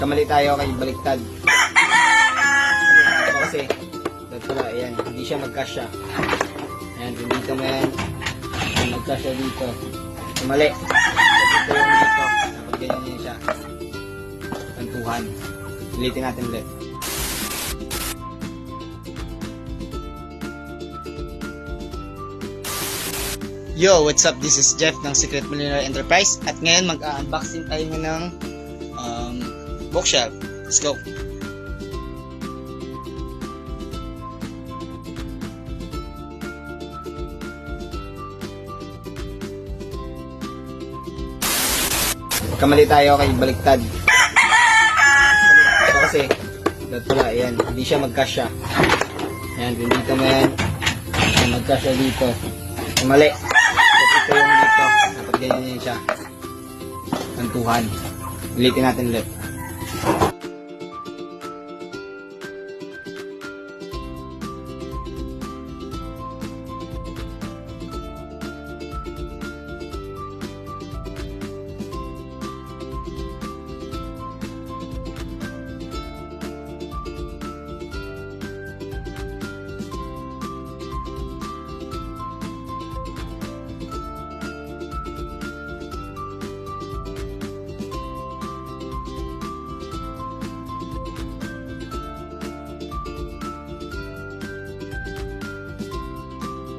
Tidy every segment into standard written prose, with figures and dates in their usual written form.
Kamali tayo kay baliktad. Kasi, dapat pala, ayan, hindi siya magkasya. Ayan, dito mo yan. Ayan, magkasya dito. Kamali. Dito yung dito. Dapat ganyan yan siya. Kantuhan. Ulitin natin ulit. Yo, what's up? This is Jeff ng Secret Millionaire Enterprise at ngayon mag-unboxing tayo ng bookshelf. Let's go! Kamali tayo kay baliktad. Kasi, dapat pala, ayan, hindi siya magkasya. Ayan, dito mo yan. Ayan, magkasya dito. Kamali. Ito yung dito. Dapat ganyan yan siya. Kantuhan. Ulitin natin ulit.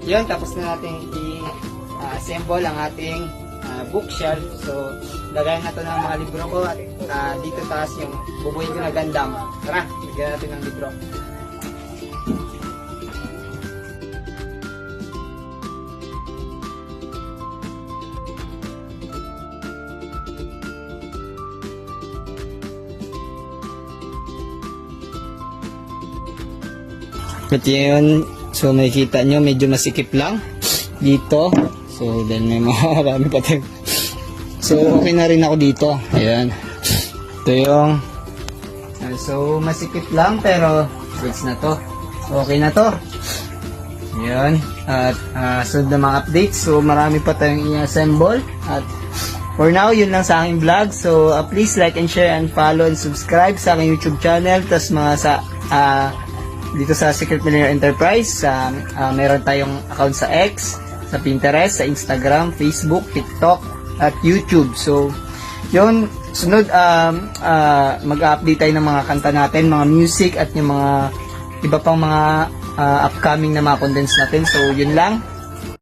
Yun, tapos na natin i-assemble ang ating bookshelf. So, lagayan na ito ng mga libro ko at dito taas yung bubuhin ko na gandang. Tara, lagyan natin ng libro. At yun, so makikita nyo medyo masikip lang dito. So then may marami pa tayo. So okay na rin ako dito. Ayan. Ito yung so masikip lang pero goods na to. Okay na to. Ayan. At sunod na mga updates. So marami pa tayong i-assemble. At for now, yun lang sa aking vlog. So please like and share and follow and subscribe sa aking YouTube channel. Tas mga sa dito sa Secret Millionaire Enterprise, meron tayong account sa X, sa Pinterest, sa Instagram, Facebook, TikTok, at YouTube. So, yun, sunod, mag-update tayo ng mga kanta natin, mga music, at yung mga iba pang mga upcoming na mga condense natin. So, yun lang.